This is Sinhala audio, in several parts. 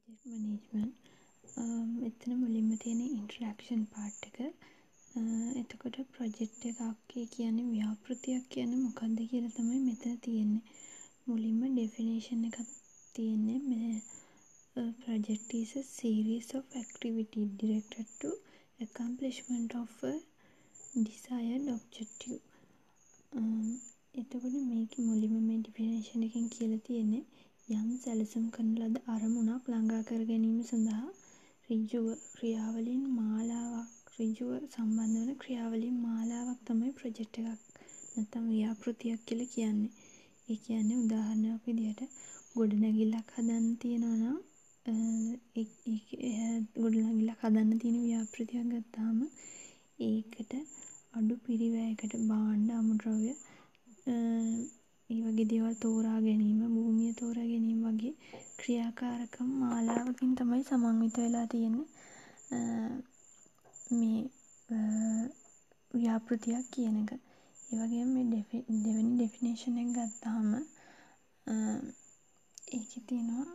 project management මෙතන මුලින්ම තියෙන introduction part එක. එතකොට project එකක් කියන්නේ ව්‍යාපෘතියක් කියන්නේ මොකක්ද කියලා තමයි මෙතන තියෙන්නේ. මුලින්ම definition එකක් තියෙන්නේ මේ project is a series of activities directed to accomplishment of a desired objective. එතකොට මේක මුලින්ම මේ definition එකෙන් කියලා තියෙන්නේ යම් සැලසුම් කරන ලද අරමුණක් ළඟා කර ගැනීම සඳහා ඍජුව ක්‍රියාවලින් මාලාවක් ඍජුව සම්බන්ධ වන ක්‍රියාවලින් මාලාවක් තමයි ප්‍රොජෙක්ට් එකක් නැත්නම් ව්‍යාපෘතියක් කියලා කියන්නේ. ඒ කියන්නේ උදාහරණයක් විදිහට ගොඩනැගිල්ලක් හදන්න තියෙනවා නම් ගොඩනැගිල්ලක් හදන්න තියෙන ව්‍යාපෘතියක් ගත්තාම ඒකට අඩු පිරිවැයකට භාණ්ඩ අමුද්‍රව්‍ය ඒ වගේ දේවල් තෝරා ගැනීම, භූමිය තෝරා ගැනීම වගේ ක්‍රියාකාරකම් මාලාවකින් තමයි සමන්විත වෙලා තියෙන්නේ මේ ව්‍යාපෘතියක් කියන එක. ඒ වගේම මේ දෙවෙනි ඩෙෆිනේෂන් එක ගත්තාම ඒකේ තියෙනවා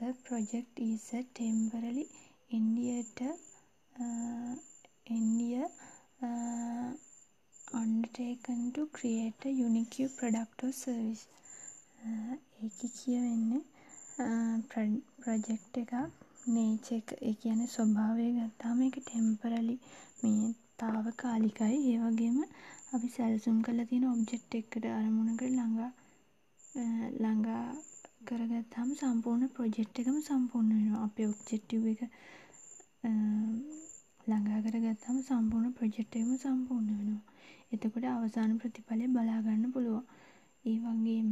a project is a temporary endeavor undertaken to create a unique product or service. ඒකේ කියවෙන්නේ ප්‍රොජෙක්ට් එකක් nature එක ඒ කියන්නේ ස්වභාවය ගත්තාම ඒක temporary මේ తాවකාලිකයි. ඒ වගේම අපි සැලසුම් කරලා තියෙන ඔබ්ජෙක්ට් එකකට අරමුණකට ළඟා කරගත්තාම සම්පූර්ණ ප්‍රොජෙක්ට් එකම සම්පූර්ණ වෙනවා. අපේ ඔබ්ජෙක්ටිව් එක ළඟා කරගත්තාම සම්පූර්ණ ප්‍රොජෙක්ට් එකම සම්පූර්ණ වෙනවා. එතකොට අවසාන ප්‍රතිඵලය බලා ගන්න පුළුවන්. ඒ වගේම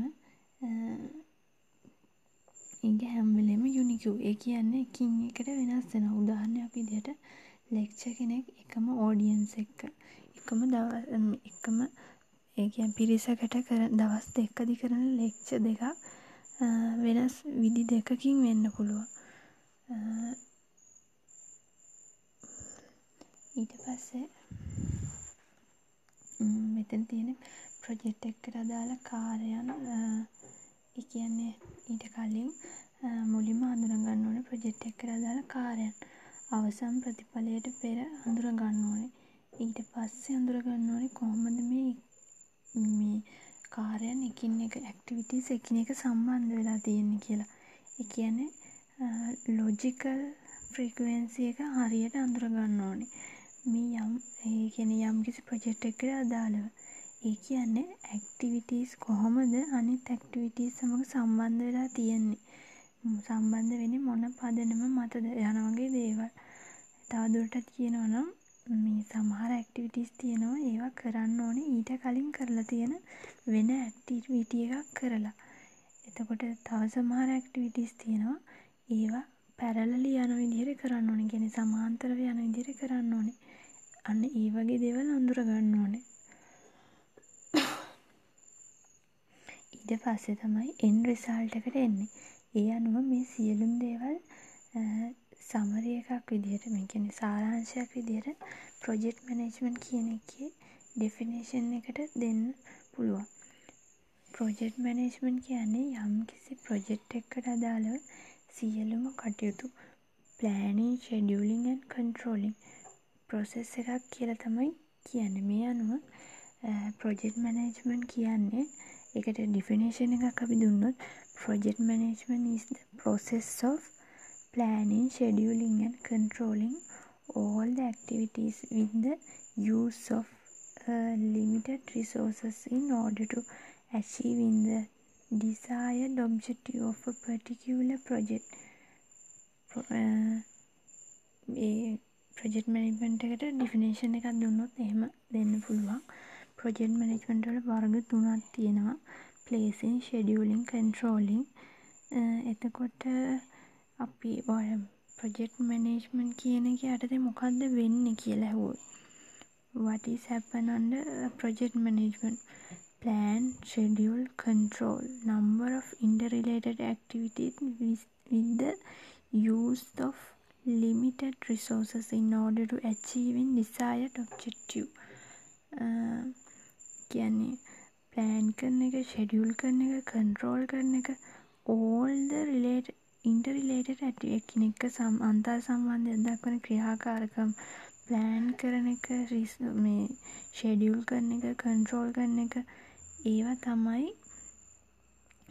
ඒක හැම වෙලෙම යුනික්. ඒ කියන්නේ එකින් එකට වෙනස් වෙනවා. උදාහරණයක් විදිහට ලෙක්චර් කෙනෙක් එකම ඔඩියන්ස් එක්ක එකම ඒ කියන්නේ පිරිසකට දවස් දෙකකදී කරන ලෙක්චර් දෙකක් වෙනස් විදි දෙකකින් වෙන්න පුළුවන්. ඊට පස්සේ මෙතන තියෙන ප්‍රොජෙක්ට් එකට අදාළ කාර්යයන් ඒ කියන්නේ ඊට කලින් මුලින්ම හඳුනා ගන්න ඕනේ ප්‍රොජෙක්ට් එකට අදාළ කාර්යයන්. අවසන් ප්‍රතිඵලයට පෙර හඳුනා ගන්න ඕනේ. ඊට පස්සේ හඳුනා ගන්න ඕනේ කොහොමද මේ කාර්යයන් එකින් එක ඇක්ටිවිටීස් එකින් එක සම්බන්ධ වෙලා තියෙන්නේ කියලා. ඒ කියන්නේ ලොජිකල් ෆ්‍රීකවෙන්සි එක හරියට හඳුනා ගන්න ඕනේ. ඒ කියන්නේ යම් කිසි ප්‍රොජෙක්ට් එකකට අදාළව. ඒ කියන්නේ ඇක්ටිවිටීස් කොහොමද අනිත් ඇක්ටිවිටීස් සමග සම්බන්ධ වෙලා තියෙන්නේ. සම්බන්ධ වෙන්නේ මොන පදනම මතද යන වගේ දේවල්. තවදුරටත් කියනවා නම් මේ සමහර ඇක්ටිවිටීස් තියෙනවා ඒවා කරන්න ඕනේ ඊට කලින් කරලා තියෙන වෙන ඇක්ටිවිටි එකක් කරලා. එතකොට තව සමහර ඇක්ටිවිටීස් තියෙනවා ඒවා පැරලලි යන විදිහට කරන්න ඕනේ. කියන්නේ සමාන්තරව යන විදිහට කරන්න ඕනේ. අන්න ඒ වගේ දේවල් අඳුර ගන්න ඕනේ. ඊට පස්සේ තමයි end result එකට එන්නේ. ඒ අනුව මේ සියලුම දේවල් සමරි එකක් විදිහට මේ කියන්නේ සාරාංශයක් විදිහට project management කියන එකේ definition එකට දෙන්න පුළුවන්. project management කියන්නේ යම් කිසි project එකකට අදාළව සියලුම කටයුතු planning, scheduling and controlling process එකක් කියලා තමයි කියන්නේ. මේ අනුව project management කියන්නේ ඒකට definition එකක් අපි දුන්නොත් project management is the process of planning, scheduling and controlling all the activities with the use of limited resources in order to achieve in the desired objective of a particular project. project management එකට definition එකක් දුන්නොත් එහෙම දෙන්න පුළුවන්. project management වල වර්ග තුනක් තියෙනවා. placing, scheduling, controlling. එතකොට අපි project management කියන එක යටතේ මොකද්ද වෙන්නේ කියලා අහුවොත් what is happen under project management? Plan, schedule, control number of interrelated activities with the use of limited resources in order to achieve in desired objective. කියන්නේ plan කරන එක, schedule කරන එක, control කරන එක all the related ඉන්ටර්රිලේටඩ් එකිනෙක අන්තර් සම්බන්ධයක් දක්වන ක්‍රියාකාරකම් ප්ලෑන් කරන එක, මේ ෂෙඩියුල් කරන එක, කන්ට්‍රෝල් කරන එක, ඒවා තමයි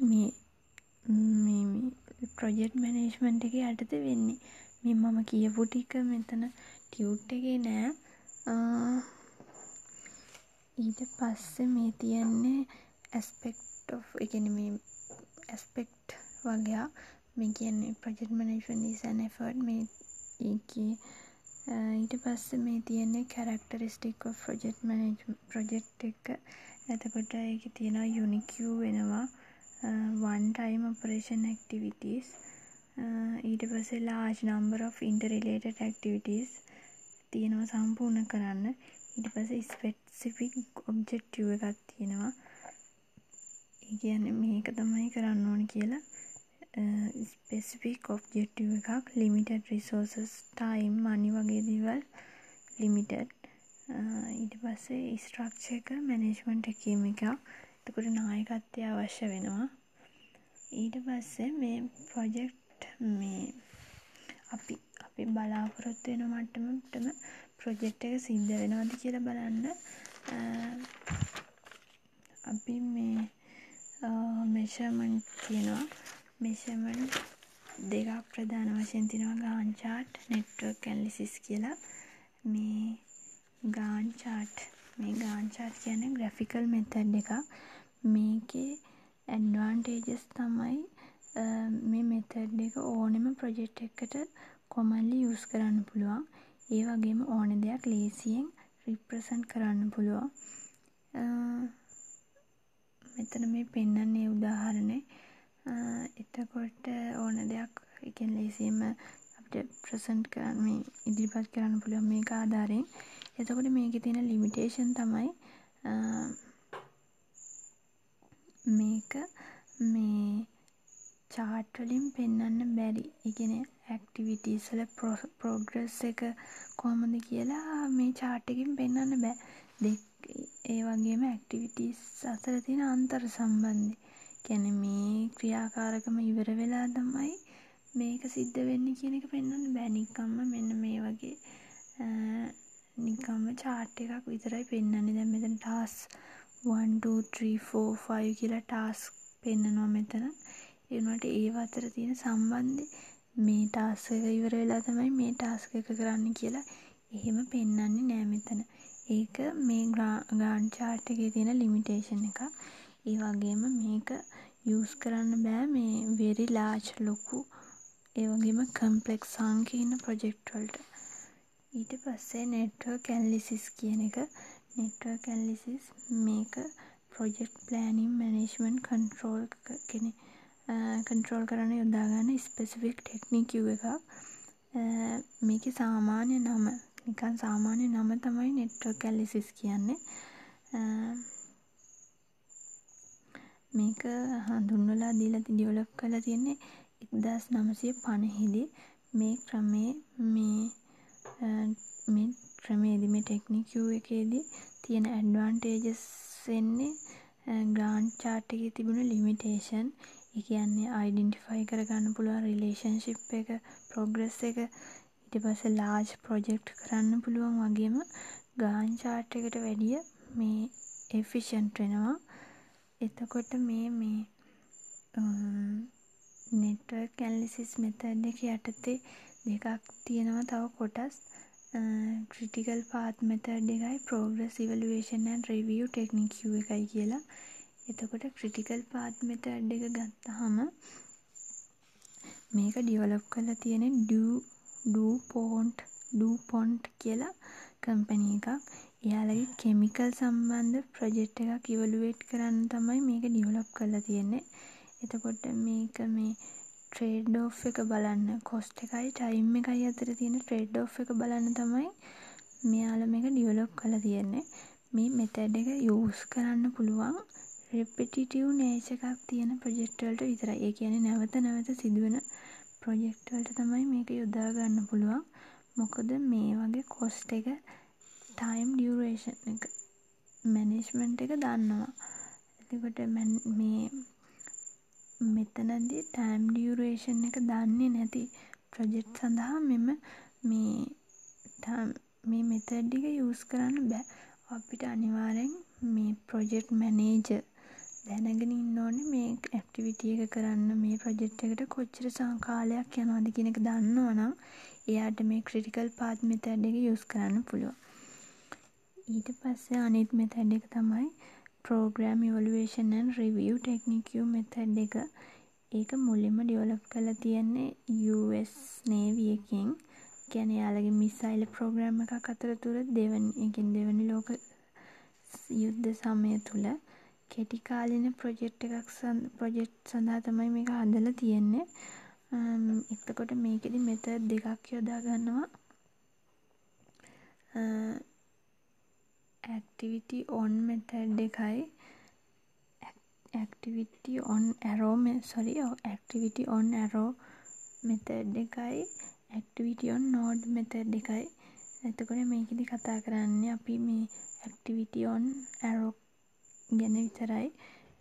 මේ ප්‍රොජෙක්ට් මැනේජ්මන්ට් එකේ යටතේ වෙන්නේ. මේ මම කියපු ටික මෙතන ටියුට් එකේ නෑ. ඊට පස්සේ මේ තියෙන්නේ ඇස්පෙක්ට් වගේ. මේ කියන්නේ project management is an effort. මේ ඒකේ ඊට පස්සේ මේ තියෙන්නේ characteristic of project management. Project එක එතකොට ඒකේ තියෙනවා UNIQ වෙනවා, one time operation activities, ඊට පස්සේ large number of interrelated activities තියෙනවා සම්පූර්ණ කරන්න. ඊට පස්සේ specific objective එකක් තියෙනවා. ඒ කියන්නේ මේක තමයි කරන්න ඕනේ කියලා specific objective එකක්, limited resources, time, money වගේ දේවල් limited. ඊට පස්සේ structure එක management එකේම එකක්. එතකොට නායකත්වය අවශ්‍ය වෙනවා. ඊට පස්සේ මේ project මේ අපි බලාපොරොත්තු වෙන මට්ටමටම project එක සිද්ධ වෙනවද කියලා බලන්න අපි මේ measurement තියෙනවා. measurement දෙකක් ප්‍රධාන වශයෙන් තියෙනවා, Gantt chart, network analysis කියලා. මේ Gantt chart කියන්නේ graphical method එකක්. මේකේ advantages තමයි මේ method එක ඕනෙම project එකකට commonly use කරන්න පුළුවන්. ඒ වගේම ඕන දෙයක් ලේසියෙන් represent කරන්න පුළුවන්. මෙතන මේ පෙන්නන්නේ උදාහරණේ. එතකොට ඕන දෙයක් ලේසියෙන්ම අපිට present කරන්න, මේ ඉදිරිපත් කරන්න පුළුවන් මේක ආධාරයෙන්. එතකොට මේකේ තියෙන limitation තමයි මේක මේ chart වලින් පෙන්වන්න බැරි. ඒ කියන්නේ activities වල progress එක කොහොමද කියලා මේ chart එකකින් පෙන්වන්න බෑ. ඒ වගේම activities අතර තියෙන අන්තර් සම්බන්ධය. කියන්නේ මේ ක්‍රියාකාරකම ඉවර වෙලා තමයි මේක සිද්ධ වෙන්නේ කියන එක පෙන්වන්න බෑ. නිකම්ම මෙන්න මේ වගේ නිකම්ම chart එකක් විතරයි පෙන්වන්නේ. දැන් මෙතන task 1 2 3 4 5 කියලා task පෙන්නනවා මෙතන. ඒ වුණාට ඒව අතර තියෙන සම්බන්ධය මේ task එක ඉවර වෙලා තමයි මේ task එක කරන්න කියලා එහෙම පෙන්වන්නේ නෑ මෙතන. ඒක මේ Gantt chart එකේ තියෙන limitation එකක්. ඒ වගේම මේක use කරන්න බෑ මේ very large, ලොකු, ඒ වගේම complex, සංකීර්ණ project වලට. ඊට පස්සේ network analysis කියන එක. network analysis මේක project planning, management, control කරන්න යොදා ගන්න specific technique එකක්. මේකේ සාමාන්‍ය නම තමයි network analysis කියන්නේ. මේක හඳුන්වලා දීලා ඩෙවලොප් කරලා තියෙන්නේ 1950 දී. මේ ක්‍රමේදී ටෙක්නික් එකේදී තියෙන ඇඩ්වාන්ටේජස් වෙන්නේ Gantt chart එකේ තිබුණ limitation. ඒ කියන්නේ identify කරගන්න පුළුවන් relationship එක, progress එක, ඊට පස්සේ large project කරන්න පුළුවන්. වගේම Gantt chart එකට වැඩිය මේ efficient වෙනවා. එතකොට මේ network analysis method එක යටතේ දෙකක් තියෙනවා තව කොටස්. critical path method එකයි progress evaluation and review technique එකයි කියලා. එතකොට critical path method එක ගත්තාම මේක develop කරලා තියෙන්නේ DuPont කියලා කම්පැනි එකක්. එයාලගේ chemical සම්බන්ධ project එකක් evaluate කරන්න තමයි මේක develop කරලා තියෙන්නේ. එතකොට මේක මේ trade off එක බලන්න, cost එකයි time එකයි අතර තියෙන trade off එක බලන්න තමයි මෙයාලා මේක develop කරලා තියෙන්නේ. මේ method එක use කරන්න පුළුවන් repetitive nature එකක් තියෙන project වලට විතරයි. ඒ කියන්නේ නැවත සිදුවෙන project වලට තමයි මේක යොදා ගන්න පුළුවන්. මොකද මේ වගේ cost එක, time duration එක, management එක දන්නවා. එතකොට මේ මෙතනදී ටයිම් ඩියුරේෂන් එක දන්නේ නැති ප්‍රොජෙක්ට් සඳහා මේ මෙතඩ් එක යූස් කරන්න බෑ. අපිට අනිවාර්යෙන් මේ ප්‍රොජෙක්ට් මැනේජර් දැනගෙන ඉන්න ඕනේ මේ ඇක්ටිවිටි එක කරන්න මේ ප්‍රොජෙක්ට් එකට කොච්චර කාලයක් යනවද කියන එක දන්නවනම් එයාට මේ ක්‍රිටිකල් පාත් මෙතඩ් එක යූස් කරන්න පුළුවන්. ඊට පස්සේ අනිත් මෙතඩ් එක තමයි program evaluation and review technique method එක. ඒක මුලින්ම ඩෙවලොප් කරලා තියෙන්නේ US Navy එකෙන්. කියන්නේ යාළගේ මිසයිල් ප්‍රෝග්‍රෑම් එකක් අතරතුර දෙවනි ලෝක යුද්ධ සමය තුල කෙටි කාලින ප්‍රොජෙක්ට් සඳහා තමයි මේක හදලා තියෙන්නේ. එතකොට මේකෙදි මෙතඩ් දෙකක් යොදා ගන්නවා. activity on method එකයි activity on arrow method එකයි activity on node method එකයි. එතකොට මේකෙදි කතා කරන්නේ අපි මේ activity on arrow ගැන විතරයි.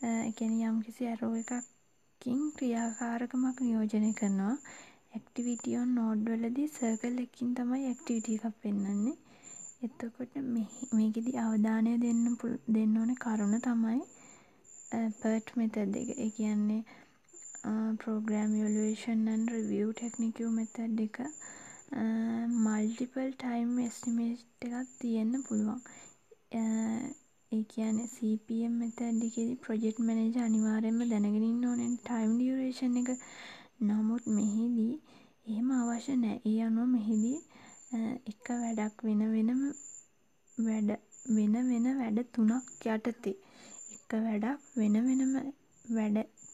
ඒ කියන්නේ යම්කිසි arrow එකකින් ක්‍රියාකාරකමක් නියෝජනය කරනවා. activity on node වලදී circle එකකින් තමයි activity එකක් පෙන්වන්නේ. එතකොට මේකෙදි අවධානය දෙන්න ඕනේ කරුණ තමයි PERT method එක. ඒ කියන්නේ program evaluation and review technique method එක multiple time estimate එකක් තියෙන්න පුළුවන්. ඒ කියන්නේ CPM method එකේදී project manager අනිවාර්යයෙන්ම දැනගෙන ඉන්න ඕනේ time duration එක. නමුත් මෙහිදී එහෙම අවශ්‍ය නැහැ. ඒ අනුව මෙහිදී එක වැඩක් වෙන වැඩ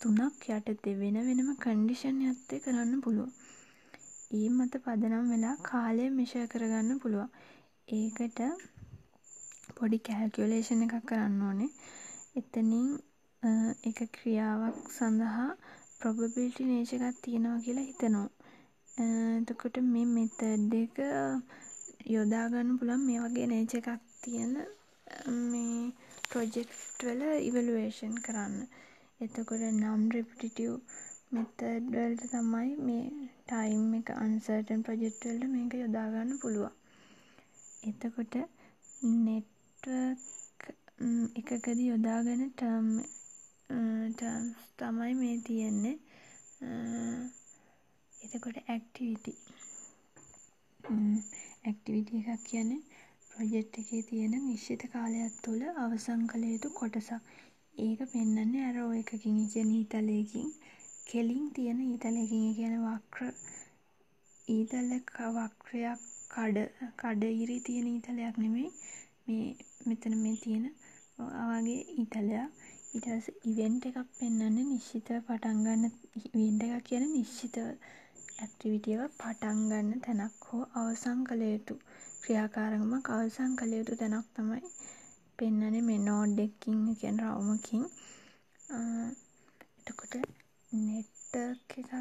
තුනක් යටතේ වෙන වෙනම කන්ඩිෂන් යටතේ කරන්න පුළුවන්. ඒ මත පදනම් වෙලා කාලය මෙෂර් කරගන්න පුළුවන්. ඒකට පොඩි කැල්කියුලේෂන් එකක් කරන්න ඕනේ. එතනින් එක ක්‍රියාවක් සඳහා probability nature එකක් තියෙනවා කියලා හිතනවා. එතකොට මේ මෙතඩ් එක යොදා ගන්න පුළුවන් මේ වගේ nature එකක් තියෙන මේ ප්‍රොජෙක්ට් වල ඉවලුවේෂන් කරන්න. එතකොට non repetitive method වලට තමයි මේ time එක uncertain project වලට මේක යොදා ගන්න පුළුවන්. එතකොට network එකකදී යොදාගෙන terms තමයි මේ තියෙන්නේ. එතකොට activity එකක් කියන්නේ ප්‍රොජෙක්ට් එකේ තියෙන නිශ්චිත කාලයක් තුළ අවසන් කළ යුතු කොටසක්. ඒක පෙන්වන්නේ arrow එකකින් කියන ඊතලයකින් කෙලින් තියෙන ඊතලයකින්. ඒ කියන්නේ වක්‍රයක් කඩ තියෙන ඊතලයක් නෙමෙයි. මෙතන මේ තියෙන වගේ ඊතලයක්. ඊට පස්සේ ඉවෙන්ට් එකක් පෙන්වන්නේ නිශ්චිතව පටන් ගන්න. ඉවෙන්ට් එකක් කියන්නේ නිශ්චිතව ඇක්ටිවිටි එක පටන් ගන්න තැනක් හෝ අවසන් කළ යුතු ක්‍රියාකාරකමක් අවසන් කළ යුතු තැනක් තමයි පෙන්වන්නේ මේ නෝඩ් එකකින් කියන රවුමකින්. එතකොට නෙට්වර්ක් එකක්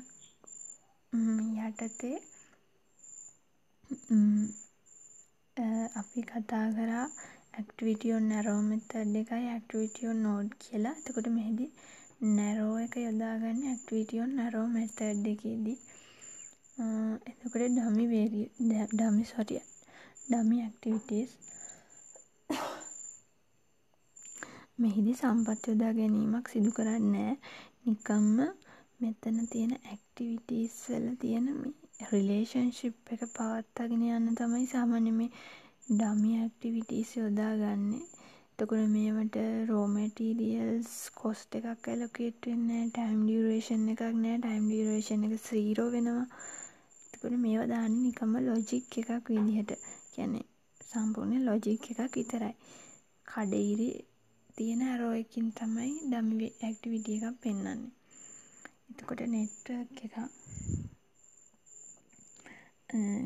යටතේ අපි කතා කරා activity on arrow method එකයි activity on node කියලා. එතකොට මෙහිදී narrow එක යොදාගන්නේ activity on arrow method එකේදී. එතකොට dummy activities මෙහිදී සම්පත් යොදා ගැනීමක් සිදු කරන්නේ නැහැ. නිකම්ම මෙතන තියෙන activities වල තියෙන මේ relationship එක පවත්වාගෙන යන්න තමයි සාමාන්‍ය මේ dummy activities යොදාගන්නේ. එතකොට මේවට raw materials cost එකක් allocate වෙන්නේ නැහැ. time duration එකක් නැහැ. time duration එක 0 වෙනවා. එතකොට මේවා දාන්නේ නිකම්ම logic එකක් විදිහට. කියන්නේ සම්පූර්ණ logic එකක් විතරයි. කඩිරි තියෙන arrow එකකින් තමයි dummy activity එකක් පෙන්වන්නේ. එතකොට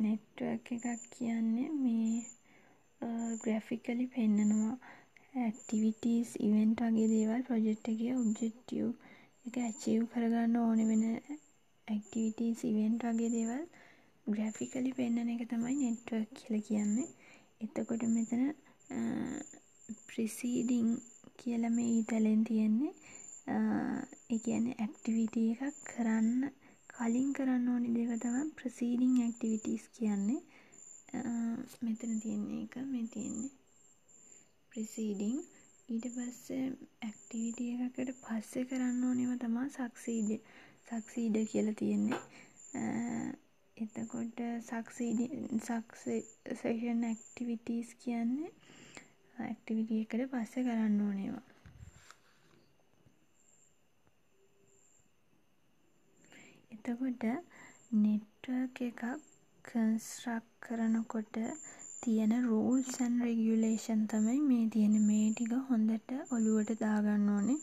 network එකක් කියන්නේ මේ graphically පෙන්නනවා activities event වගේ දේවල් project එකේ objective එක achieve කරගන්න ඕනේ වෙන activities event වගේ දේවල් graphically පෙන්නන එක තමයි network කියලා කියන්නේ. එතකොට මෙතන preceding කියලා මේ ඊතලෙන් තියෙන්නේ ඒ කියන්නේ ඇක්ටිවිටි එකක් කරන්න කලින් කරන්න ඕනි දේව තමයි ප්‍රොසීඩිං ඇක්ටිවිටීස් කියන්නේ. මෙතන තියෙන එක මේ තියෙන්නේ ප්‍රොසීඩිං. ඊට පස්සේ ඇක්ටිවිටි එකකට පස්සේ කරන්න ඕනෙම තමයි සක්සීඩ් කියලා තියෙන්නේ. එතකොට සක්සෙෂන් ඇක්ටිවිටීස් කියන්නේ ඇක්ටිවිටි එකට පස්සේ කරන්න ඕනේවා. එතකොට නෙට්වර්ක් එකක් කන්ස්ට්‍රක්ට් කරනකොට තියෙන රූල්ස් ඇන්ඩ් රෙගියුලේෂන් තමයි මේ තියෙන. මේ ටික හොඳට ඔලුවට දාගන්න ඕනේ.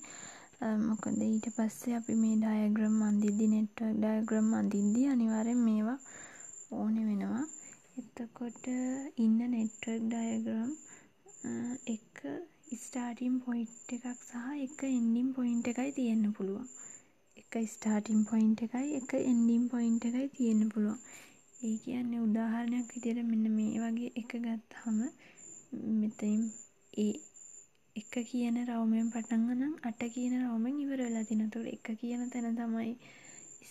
මොකද ඊට පස්සේ අපි මේ ඩයග්‍රෑම් අඳිද්දි නෙට්වර්ක් ඩයග්‍රෑම් අඳිද්දි අනිවාර්යෙන් මේවා ඕනේ වෙනවා. එතකොට ඉන්න නෙට්වර්ක් ඩයග්‍රෑම් එක ස්ටාර්ටින් පොයින්ට් එකක් සහ එක එන්ඩින් පොයින්ට් එකයි තියෙන්න පුළුවන්. එක ස්ටාර්ටින් පොයින්ට් එකයි එක එන්ඩින් පොයින්ට් එකයි තියෙන්න පුළුවන්. ඒ කියන්නේ උදාහරණයක් විදිහට මෙන්න මේ වගේ එක ගත්තාම මෙතනින් ඒ එක කියන රවුමෙන් පටන් ගන්න 8 කියන රවුමෙන් ඉවර වෙලා තියෙනවා. ඒතකොට එක කියන තැන තමයි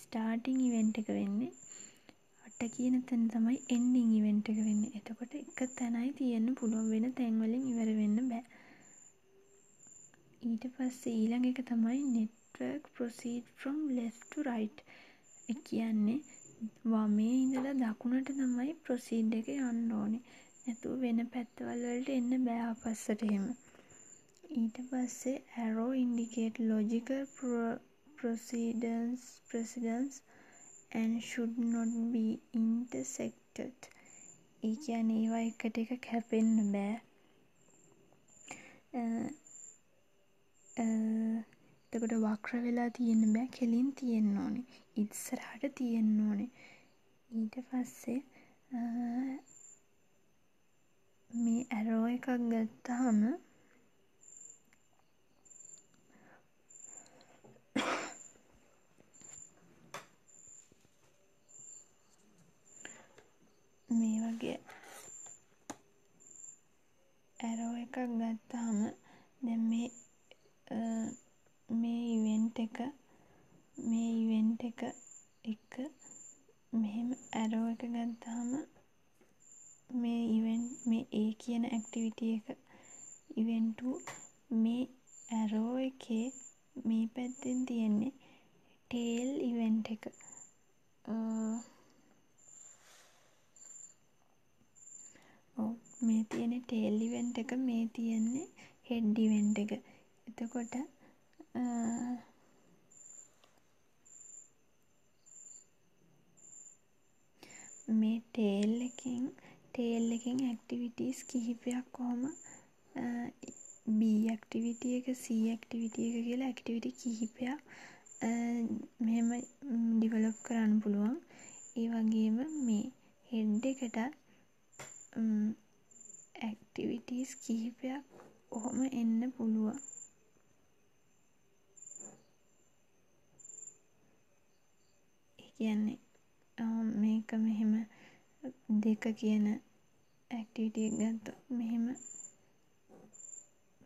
ස්ටාර්ටින් ඉවෙන්ට් එක වෙන්නේ. 8 කියන තැන තමයි එන්ඩින් ඉවෙන්ට් එක වෙන්නේ. එතකොට එක තැනයි තියෙන්න පුළුවන්, වෙන තැන් වලින් ඉවර වෙන්න බෑ. ඊට පස්සේ ඊළඟ එක තමයි network proceed from left to right. ඒ කියන්නේ වමේ ඉඳලා දකුණට තමයි ප්‍රොසීඩ් එක යන්න ඕනේ. නැතුව වෙන පැත්තවල වලට එන්න බෑ ආපස්සට එහෙම. ඊට පස්සේ arrow indicate logical precedence and should not be intersected. ඒ කියන්නේ ඒවා එකට එක කැපෙන්න බෑ. එතකොට වක්‍ර වෙලා තියෙන්න බෑ, කෙලින් තියෙන්න ඕනේ. ඉස්සරහට තියෙන්න ඕනේ. ඊට පස්සේ මේ ඇරෝ එකක් ගත්තාම මේ වගේ ඇරෝ එකක් ගත්තාම දැන් මේ ඉවෙන්ට් එක එක මෙහෙම ඇරෝ එක ගත්තාම මේ A කියන ඇක්ටිවිටි එක ඉවෙන්ට් මේ ඇරෝ එකේ මේ පැත්තෙන් තියෙන්නේ ටේල් ඉවෙන්ට් එක. මේ තියෙන්නේ ටේල් ඉවෙන්ට් එක, මේ තියෙන්නේ හෙඩ් ඉවෙන්ට් එක. එතකොට මේ ටේල් එකෙන් ඇක්ටිවිටීස් කිහිපයක් කොහොම B ඇක්ටිවිටි එක, C ඇක්ටිවිටි එක කියලා ඇක්ටිවිටි කිහිපයක් මෙහෙම ඩිවලොප් කරන්න පුළුවන්. ඒ වගේම මේ හෙඩ් එකට ඇක්ටිවිටීස් කිහිපයක් ඔහොම එන්න පුළුවන්. ඒ කියන්නේ මේක මෙහෙම 2 කියන ඇක්ටිවිටි එක ගත්තොත් මෙහෙම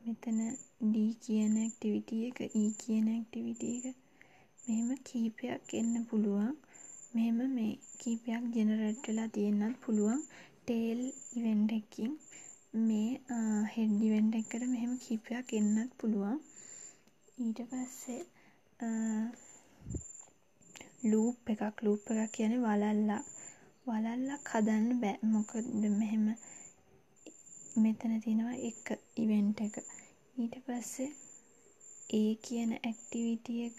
මෙතන D කියන ඇක්ටිවිටි එක, E කියන ඇක්ටිවිටි එක මෙහෙම කීපයක් එන්න පුළුවන්. මෙහෙම මේ කීපයක් ජෙනරේට් වෙලා තියෙන්නත් පුළුවන්. ටේල් ඉවෙන්ට් එකකින් මේ හෙඩ් ඉවෙන්ට් එකකට මෙහෙම කීපයක් එන්නත් පුළුවන්. ඊට පස්සේ ලූප් එකක් කියන්නේ වලල්ලක් හදන්න බෑ. මොකද මෙහෙම මෙතන තියෙනවා එක ඉවෙන්ට් එක. ඊට පස්සේ A කියන ඇක්ටිවිටි එක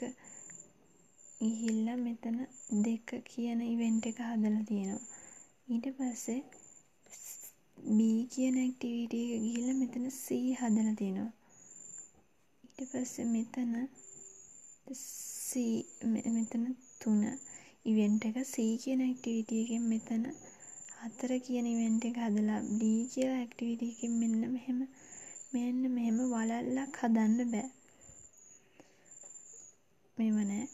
ගිහිල්ලා මෙතන 2 කියන ඉවෙන්ට් එක හදලා තියෙනවා. ඊට පස්සේ B කියන ඇක්ටිවිටි එක ගිහිල්ලා මෙතන C හදලා තියෙනවා. ඊට පස්සේ මෙතන මෙතන 3 ඉවෙන්ට් එක C කියන ඇක්ටිවිටි එකෙන් මෙතන 4 කියන ඉවෙන්ට් එක හදලා D කියන ඇක්ටිවිටි එකෙන් මෙන්න මෙහෙම වලල්ලක් හදන්න බෑ. මේව නෑ.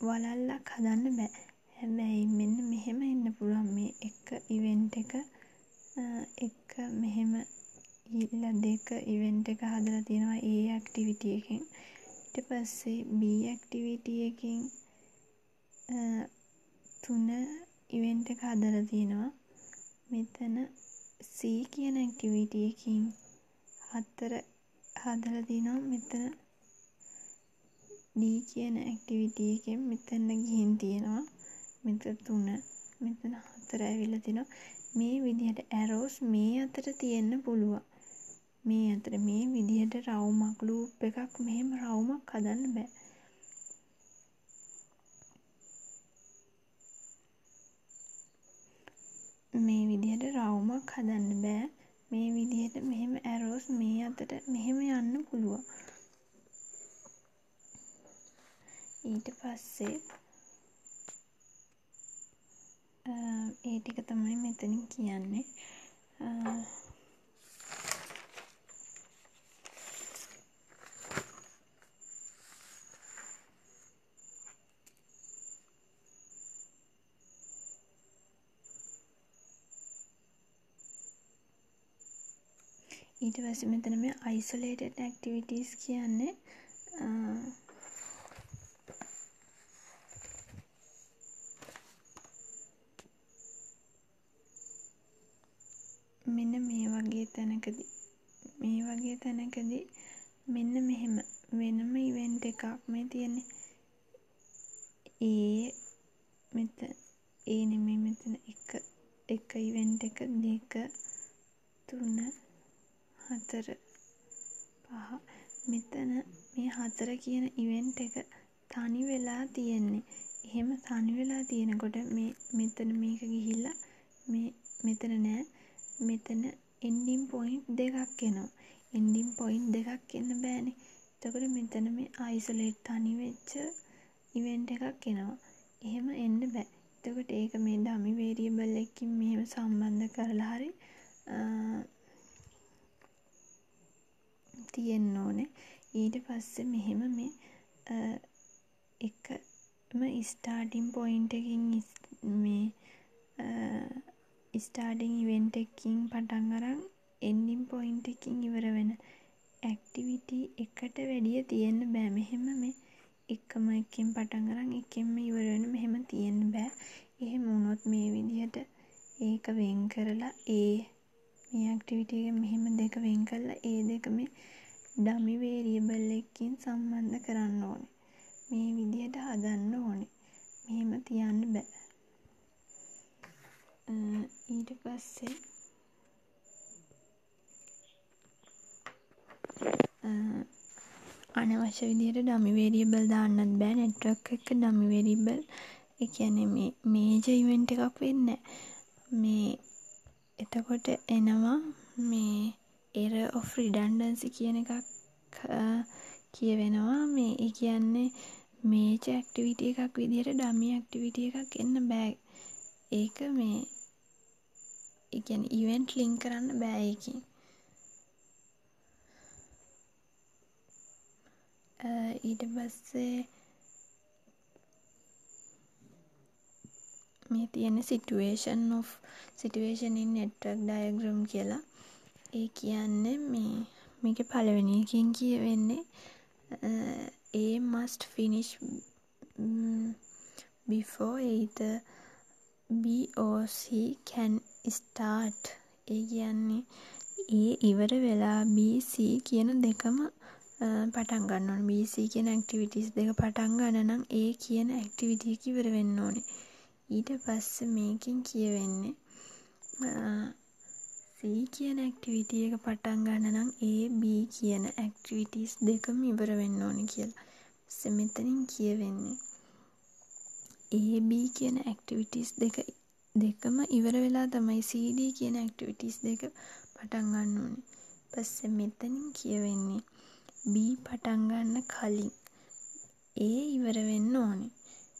වලල්ලක් හදන්න බෑ. හැබැයි මෙන්න මෙහෙම එන්න පුළුවන්. මේ එක ඉවෙන්ට් එක මෙහෙම ඊළඟ 2 ඉවෙන්ට් එක හදලා තියෙනවා A ඇක්ටිවිටි එකෙන්. ඊට පස්සේ B ඇක්ටිවිටි එකෙන් 3 ඉවෙන්ට් එක හදලා තියෙනවා. මෙතන C කියන ඇක්ටිවිටි එකකින් 4 හදලා තිනවා. මෙතන D කියන ඇක්ටිවිටි එකෙන් මෙතන ගිහින් තියෙනවා. මෙතන 3 මෙතන 4 ඇවිල්ලා තිනවා. මේ විදිහට ඇරෝස් මේ අතර තියෙන්න පුළුවන්. මේ අතර මේ විදිහට රවුමක් ලූප් එකක් මෙහෙම රවුමක් හදන්න බෑ. මේ විදිහට රවුමක් හදන්න බෑ. මේ විදිහට මෙහෙම ඇරෝස් මේ අතට මෙහෙම යන්න පුළුවන්. ඊට පස්සේ ඒ ටික තමයි මෙතනින් කියන්නේ. ඊට පස්සේ මෙතන මේ isolated activities කියන්නේ මෙන්න මේ වගේ තැනකදී මෙන්න මෙහෙම වෙනම ඉවෙන්ට් එකක් මේ තියෙන්නේ. මෙතන නෙමෙයි මෙතන එක ඉවෙන්ට් එක 2 3 4 5 මෙතන මේ 4 කියන ඉවෙන්ට් එක තනි වෙලා තියෙන්නේ. එහෙම තනි වෙලා තියෙනකොට මෙතන මේක ගිහිල්ලා මෙතන නෑ. මෙතන එන්ඩින් පොයින්ට් දෙකක් එනවා. එන්ඩින් පොයින්ට් දෙකක් එන්න බෑනේ. එතකොට මෙතන මේ අයිසොලේට් තනි වෙච්ච ඉවෙන්ට් එකක් එනවා. එහෙම එන්න බෑ. එතකොට ඒක මේ ඩමි වේරියබල් එකකින් මෙහෙම සම්බන්ධ කරලා හරි තියෙන්න ඕනේ. ඊට පස්සේ මෙහෙම මේ එකම ස්ටාර්ටින් පොයින්ට් එකකින් මේ ස්ටාර්ටින් ඉවෙන්ට් එකකින් පටන් අරන් එන්ඩින් පොයින්ට් එකකින් ඉවර වෙන ඇක්ටිවිටි එකට වැඩිය තියෙන්න බෑ. මෙහෙම මේ එකම එකකින් පටන් අරන් එකෙන්ම ඉවර වෙන මෙහෙම තියෙන්න බෑ. එහෙම වුණොත් මේ විදිහට ඒක වෙන් කරලා මේ ඇක්ටිවිටි එක මෙහෙම දෙක වෙන් කරලා දෙක මේ ඩමි වේරියබල් එකකින් සම්බන්ධ කරන්න ඕනේ. මේ විදිහට හදන්න ඕනේ. මෙහෙම තියන්න බෑ. ඊට පස්සේ අනවශ්‍ය විදිහට ඩමි වේරියබල් දාන්නත් බෑ. නෙට්වර්ක් එක ඩමි වේරියබල් ඒ කියන්නේ මේ මේජර් ඉවෙන්ට් එකක් වෙන්නේ නැහැ. එතකොට එනවා මේ error of redundancy කියන එකක් කියවෙනවා. ඒ කියන්නේ මේජර් ඇක්ටිවිටි එකක් විදිහට ඩමි ඇක්ටිවිටි එකක් එන්න බෑ. ඒක ඒ කියන්නේ ඉවෙන්ට් ලින්ක් කරන්න බෑ ඒකෙන්. ඊට පස්සේ මේ තියෙන situation in network diagram කියලා. ඒ කියන්නේ මේකේ පළවෙනි එකකින් කියවෙන්නේ A must finish before either B or C can start. ඒ කියන්නේ A ඉවර වෙලා B C කියන දෙකම පටන් ගන්න ඕනේ. B C කියන ඇක්ටිවිටීස් දෙක පටන් ගන්න නම් A කියන ඇක්ටිවිටි එක ඉවර වෙන්න ඕනේ. ඊට පස්සේ මේකෙන් කියවෙන්නේ C කියන ඇක්ටිවිටි එක පටන් ගන්න නම් A B කියන ඇක්ටිවිටීස් දෙකම ඉවර වෙන්න ඕනේ කියලා. ඊපස්සේ මෙතනින් කියවෙන්නේ A B කියන ඇක්ටිවිටීස් දෙකම ඉවර වෙලා තමයි C D කියන ඇක්ටිවිටීස් දෙක පටන් ගන්න ඕනේ. ඊපස්සේ මෙතනින් කියවෙන්නේ B පටන් ගන්න කලින් A ඉවර වෙන්න ඕනේ.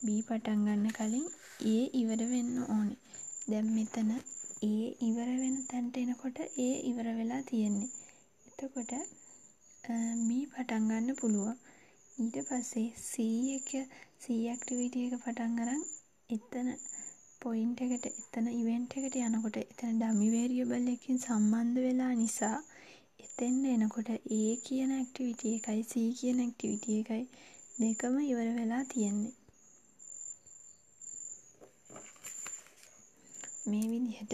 B පටන් ගන්න කලින් A ඉවර වෙන්න ඕනේ. දැන් මෙතන A ඉවර වෙන තැනට එනකොට A ඉවර වෙලා තියෙන්නේ. එතකොට B පටන් ගන්න පුළුවන්. ඊට පස්සේ C ඇක්ටිවිටි එක පටන් අරන් එතන පොයින්ට් එකට එතන ඉවෙන්ට් එකට යනකොට එතන ඩමි වේරියබල් එකකින් සම්බන්ධ වෙලා නිසා එතෙන්ට එනකොට A කියන ඇක්ටිවිටි එකයි C කියන ඇක්ටිවිටි එකයි දෙකම ඉවර වෙලා තියෙන්නේ. මේ විදිහට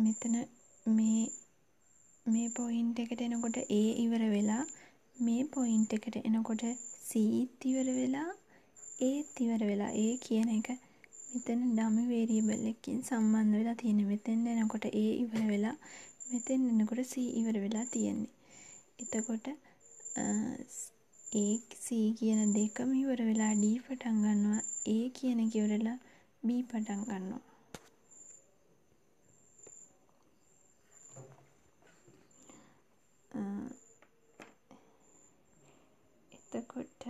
මෙතන මේ පොයින්ට් එකට එනකොට A ඉවර වෙලා මේ පොයින්ට් එකට එනකොට C ඉවර වෙලා Aත් ඉවර වෙලා A කියන එක මෙතන ඩමි වේරියබල් එකකින් සම්බන්ධ වෙලා තියෙන්නේ. මෙතෙන් එනකොට A ඉවර වෙලා මෙතෙන් එනකොට C ඉවර වෙලා තියෙන්නේ. එතකොට A C කියන දෙකම ඉවර වෙලා D පටන් ගන්නවා. A කියන එක ඉවර වෙලා B පටන් ගන්නවා. එතකොට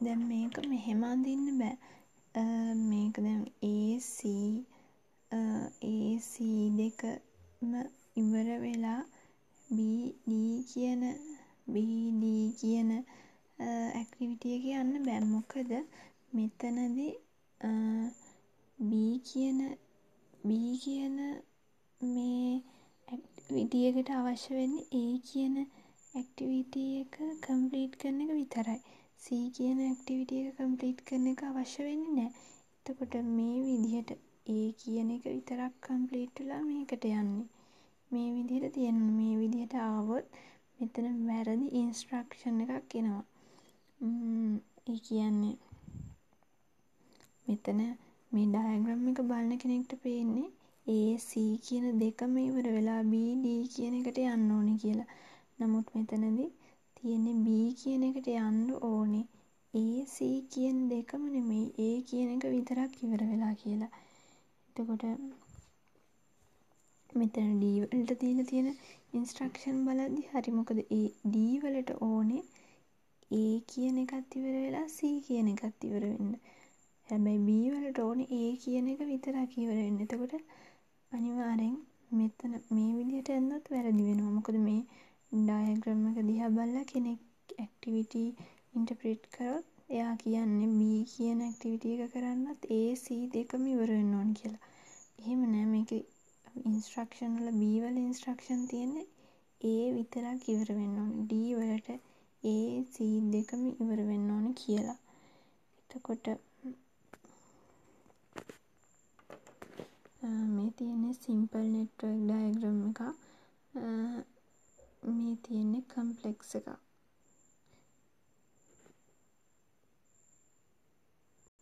දැන් මේක මෙහෙම අඳින්න බෑ. මේක දැන් AC දෙකම ඉවර වෙලා BD කියන ඇක්ටිවිටි එක යන්න බෑ. මොකද මෙතනදී B කියන මේ ඇක්ටිවිටි එකට අවශ්‍ය වෙන්නේ A කියන ඇක්ටිවිටි එක කම්ප්ලීට් කරන එක විතරයි. C කියන ඇක්ටිවිටි එක කම්ප්ලීට් කරන එක අවශ්‍ය වෙන්නේ නැහැ. එතකොට මේ විදිහට A කියන එක විතරක් කම්ප්ලීට් වෙලා මේකට යන්නේ. මේ විදිහට තියෙනවා. මේ විදිහට ආවොත් මෙතන වැරදි ඉන්ස්ට්‍රක්ෂන් එකක් එනවා. ඒ කියන්නේ මෙතන මේ ඩයග්‍රෑම් එක බලන කෙනෙක්ට පේන්නේ A C කියන දෙකම ඉවර වෙලා B D කියන එකට යන්න ඕනේ කියලා. නමුත් මෙතනදී තියෙන්නේ B කියන එකට යන්න ඕනේ A C කියන දෙකම නෙමෙයි A කියන එක විතරක් ඉවර වෙලා කියලා. එතකොට මෙතන D වලට දීලා තියෙන ඉන්ස්ට්‍රක්ෂන් බලද්දි හරි. මොකද D වලට ඕනේ A කියන එකත් ඉවර වෙලා C කියන එකත් ඉවර වෙන්න. හැබැයි B වලට ඕනේ A කියන එක විතරක් ඉවර වෙන්න. එතකොට අනිවාර්යෙන් මෙතන මේ විදිහට යන්නත් වැරදි වෙනවා. මොකද මේ ඩයග්‍රෑම් එක දිහා බලලා කෙනෙක් ඇක්ටිවිටි ඉන්ටර්ප්‍රිට් කරොත් එයා කියන්නේ B කියන ඇක්ටිවිටි එක කරන්නත් A C දෙකම ඉවර වෙන්න ඕන කියලා. එහෙම නෑ. මේකේ ඉන්ස්ට්‍රක්ෂන් වල B වල ඉන්ස්ට්‍රක්ෂන් තියෙන්නේ A විතරක් ඉවර වෙන්න ඕනේ. D වලට A C දෙකම ඉවර වෙන්න ඕනේ කියලා. එතකොට මේ තියෙන්නේ සිම්පල් නෙට්වර්ක් ඩයග්‍රෑම් එකක්. මේ තියෙන්නේ කම්ප්ලෙක්ස් එකක්.